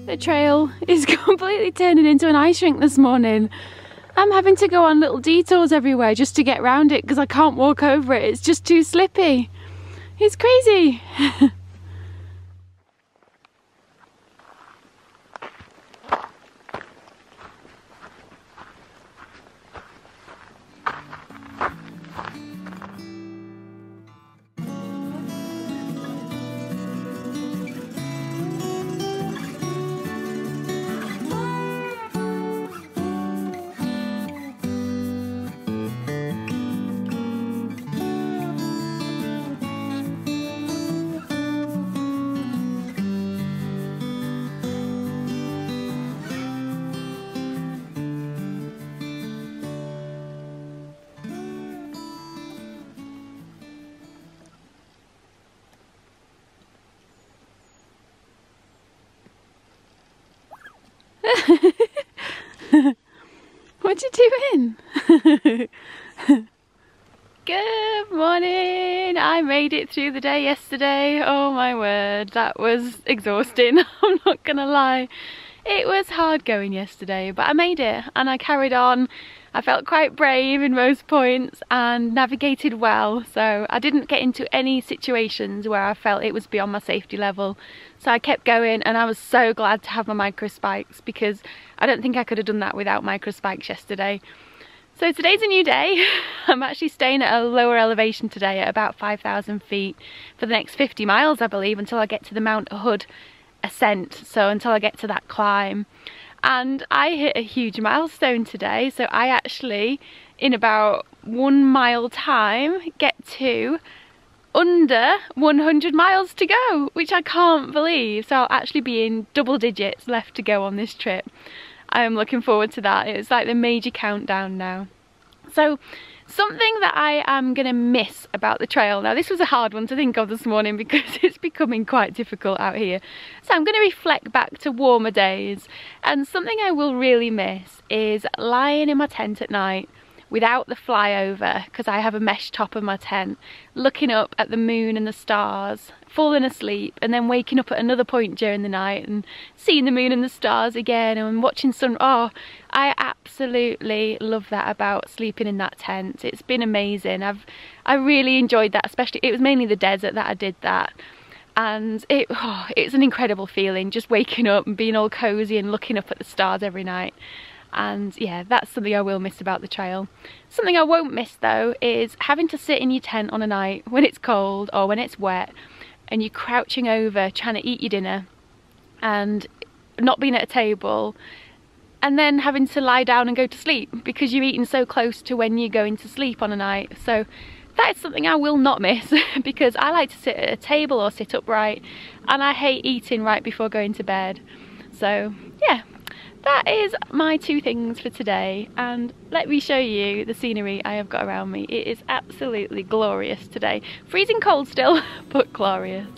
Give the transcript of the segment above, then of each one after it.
The trail is completely turning into an ice rink this morning. I'm having to go on little detours everywhere just to get around it because I can't walk over it. It's just too slippy. It's crazy. What you doing? Good morning! I made it through the day yesterday. Oh my word, that was exhausting. I'm not gonna lie. It was hard going yesterday, but I made it and I carried on. I felt quite brave in most points and navigated well, so I didn't get into any situations where I felt it was beyond my safety level. So I kept going and I was so glad to have my micro spikes because I don't think I could have done that without micro spikes yesterday. So today's a new day. I'm actually staying at a lower elevation today at about 5,000 feet for the next 50 miles, I believe, until I get to the Mount Hood ascent, so until I get to that climb. And I hit a huge milestone today, so I actually, in about 1 mile time, get to under 100 miles to go, which I can't believe. So I'll actually be in double digits left to go on this trip. I am looking forward to that. It's like the major countdown now. So something that I am going to miss about the trail, now this was a hard one to think of this morning because it's becoming quite difficult out here. So I'm going to reflect back to warmer days, and something I will really miss is lying in my tent at night without the flyover, because I have a mesh top of my tent, looking up at the moon and the stars, falling asleep, and then waking up at another point during the night and seeing the moon and the stars again and watching sun. Oh, I absolutely love that about sleeping in that tent. It's been amazing. I really enjoyed that, especially it was mainly the desert that I did that. And it's an incredible feeling just waking up and being all cozy and looking up at the stars every night. And yeah, that's something I will miss about the trail. Something I won't miss though is having to sit in your tent on a night when it's cold or when it's wet and you're crouching over trying to eat your dinner and not being at a table, and then having to lie down and go to sleep because you're eating so close to when you're going to sleep on a night. So that is something I will not miss because I like to sit at a table or sit upright, and I hate eating right before going to bed. So yeah, that is my two things for today, and let me show you the scenery I have got around me. It is absolutely glorious today. Freezing cold still, but glorious.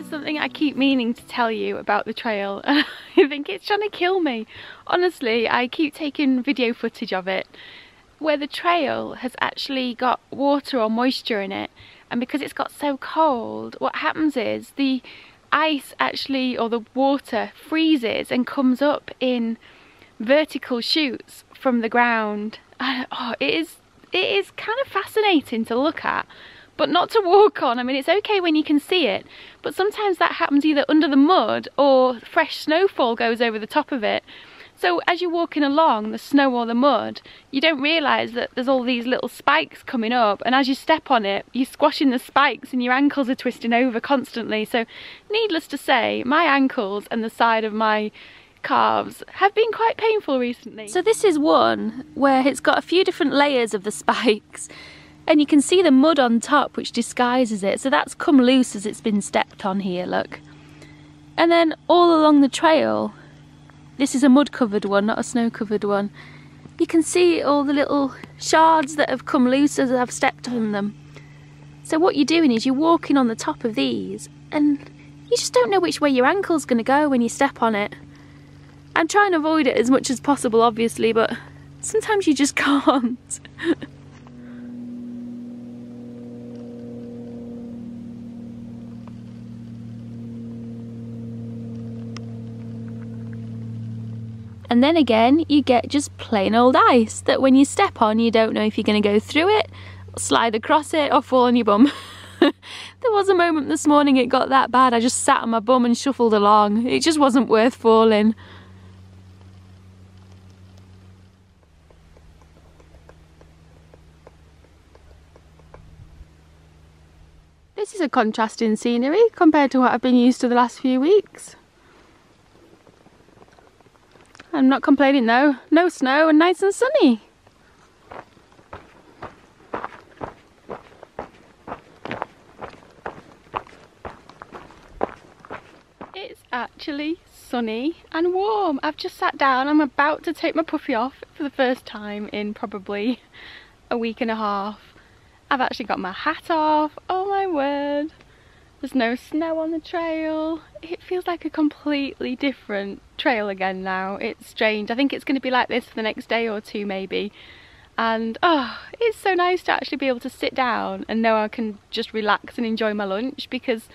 Something I keep meaning to tell you about the trail, and I think it's trying to kill me. Honestly, I keep taking video footage of it where the trail has actually got water or moisture in it, and because it's got so cold, what happens is the ice actually, or the water, freezes and comes up in vertical shoots from the ground. And, it is kind of fascinating to look at, but not to walk on. I mean, it's okay when you can see it, but sometimes that happens either under the mud or fresh snowfall goes over the top of it. So as you're walking along the snow or the mud, you don't realise that there's all these little spikes coming up, and as you step on it, you're squashing the spikes and your ankles are twisting over constantly. So needless to say, my ankles and the side of my calves have been quite painful recently. So this is one where it's got a few different layers of the spikes, and you can see the mud on top which disguises it. So that's come loose as it's been stepped on here, look. And then all along the trail, this is a mud covered one, not a snow covered one, you can see all the little shards that have come loose as I've stepped on them. So what you're doing is you're walking on the top of these and you just don't know which way your ankle's going to go when you step on it. I'm trying to avoid it as much as possible, obviously, but sometimes you just can't. And then again, you get just plain old ice that when you step on, you don't know if you're going to go through it, slide across it, or fall on your bum. There was a moment this morning it got that bad, I just sat on my bum and shuffled along. It just wasn't worth falling. This is a contrast in scenery compared to what I've been used to the last few weeks. I'm not complaining though. No snow and nice and sunny. It's actually sunny and warm. I've just sat down. I'm about to take my puffy off for the first time in probably a week and a half. I've actually got my hat off. Oh my word. There's no snow on the trail. It feels like a completely different trail again now. It's strange. I think it's going to be like this for the next day or two maybe. And oh, it's so nice to actually be able to sit down and know I can just relax and enjoy my lunch, because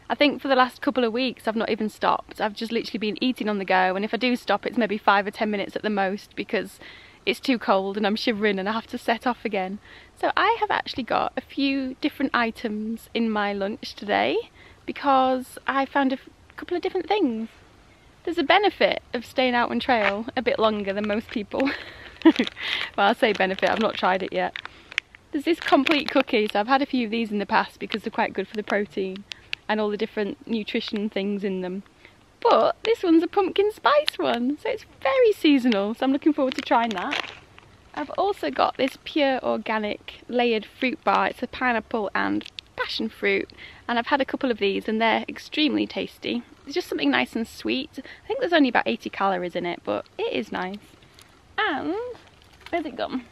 I think for the last couple of weeks I've not even stopped. I've just literally been eating on the go, and if I do stop it's maybe 5 or 10 minutes at the most because it's too cold and I'm shivering and I have to set off again. So I have actually got a few different items in my lunch today because I found a couple of different things. There's a benefit of staying out on trail a bit longer than most people. Well, I say benefit, I've not tried it yet. There's this complete cookie, so I've had a few of these in the past because they're quite good for the protein and all the different nutrition things in them. But this one's a pumpkin spice one, so it's very seasonal, so I'm looking forward to trying that. I've also got this pure organic layered fruit bar. It's a pineapple and passion fruit, and I've had a couple of these and they're extremely tasty. It's just something nice and sweet. I think there's only about 80 calories in it, but it is nice. And where's it gone?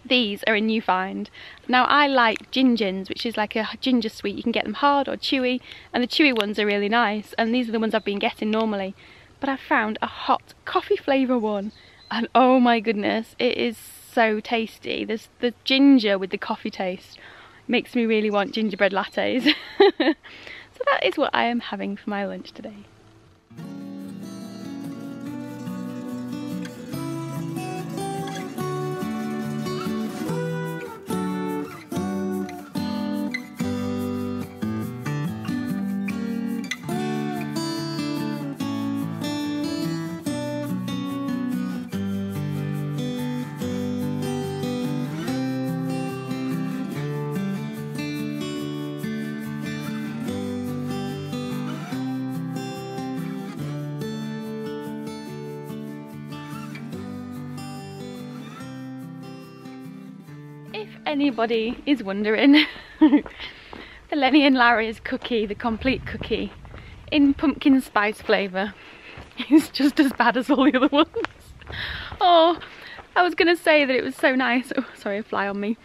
These are a new find. Now I like gingins, which is like a ginger sweet. You can get them hard or chewy, and the chewy ones are really nice, and these are the ones I've been getting normally. But I found a hot coffee flavour one, and oh my goodness, it is so tasty. There's the ginger with the coffee taste. Makes me really want gingerbread lattes. So that is what I am having for my lunch today. If anybody is wondering, the Lenny and Larry's cookie, the complete cookie, in pumpkin spice flavour, is just as bad as all the other ones. Oh, I was going to say that it was so nice. Oh, sorry, a fly on me.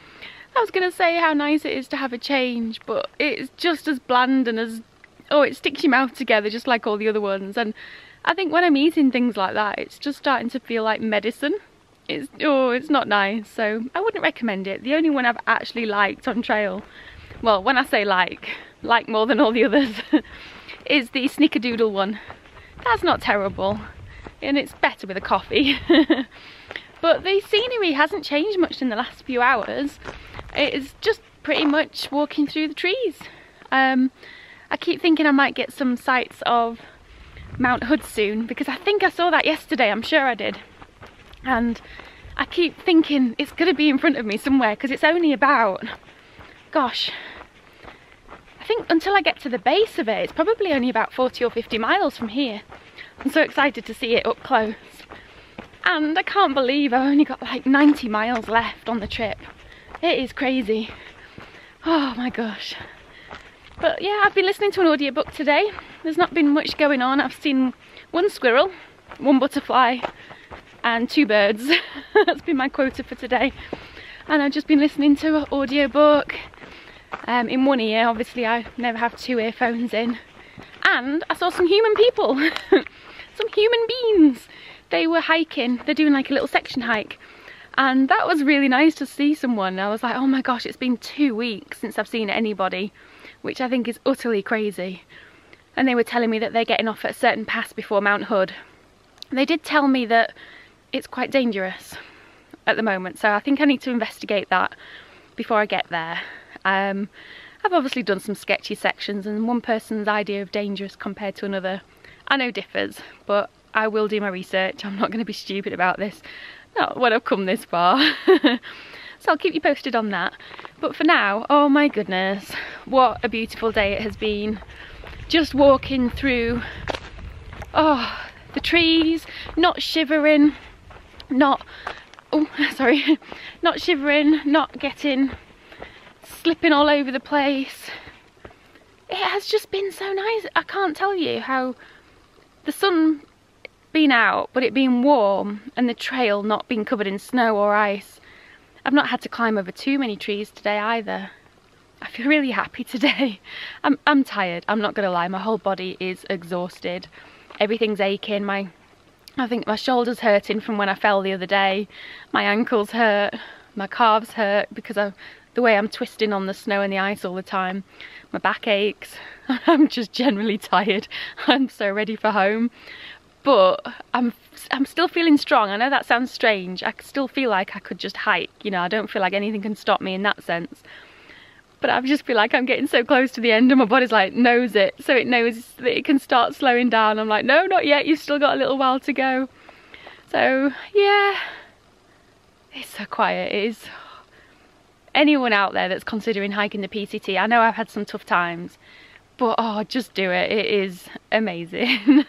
I was going to say how nice it is to have a change, but it's just as bland and as... oh, it sticks your mouth together just like all the other ones. And I think when I'm eating things like that, it's just starting to feel like medicine. It's not nice, so I wouldn't recommend it. The only one I've actually liked on trail, well, when I say like more than all the others, is the snickerdoodle one. That's not terrible, and it's better with a coffee. But the scenery hasn't changed much in the last few hours. It is just pretty much walking through the trees. I keep thinking I might get some sights of Mount Hood soon, because I think I saw that yesterday, I'm sure I did. And I keep thinking it's going to be in front of me somewhere, because it's only about, gosh, I think until I get to the base of it, it's probably only about 40 or 50 miles from here. I'm so excited to see it up close. And I can't believe I've only got like 90 miles left on the trip. It is crazy. Oh my gosh. But yeah, I've been listening to an audiobook today. There's not been much going on. I've seen one squirrel, one butterfly, and 2 birds. That's been my quota for today. And I've just been listening to an audiobook in one ear. Obviously I never have 2 earphones in. And I saw some human people, some human beings. They were hiking, they're doing like a little section hike. And that was really nice to see someone. I was like, oh my gosh, it's been 2 weeks since I've seen anybody, which I think is utterly crazy. And they were telling me that they're getting off at a certain pass before Mount Hood. They did tell me that it's quite dangerous at the moment, so I think I need to investigate that before I get there. I've obviously done some sketchy sections, and one person's idea of dangerous compared to another I know differs, but I will do my research. I'm not going to be stupid about this, not when I've come this far. So I'll keep you posted on that. But for now, oh my goodness, what a beautiful day it has been. Just walking through, oh, the trees, not shivering, not shivering, not getting, slipping all over the place. It has just been so nice. I can't tell you how the sun being out, but it being warm, and the trail not being covered in snow or ice. I've not had to climb over too many trees today either. I feel really happy today. I'm tired, I'm not gonna lie. My whole body is exhausted. Everything's aching. I think my shoulder's hurting from when I fell the other day. My ankles hurt, my calves hurt because of the way I'm twisting on the snow and the ice all the time. My back aches. I'm just generally tired. I'm so ready for home. But I'm still feeling strong. I know that sounds strange. I still feel like I could just hike. You know, I don't feel like anything can stop me in that sense. But I just feel like I'm getting so close to the end and my body's like knows it. So it knows that it can start slowing down. I'm like, no, not yet. You've still got a little while to go. So yeah, it's so quiet. It is. Anyone out there that's considering hiking the PCT, I know I've had some tough times, but oh, just do it. It is amazing.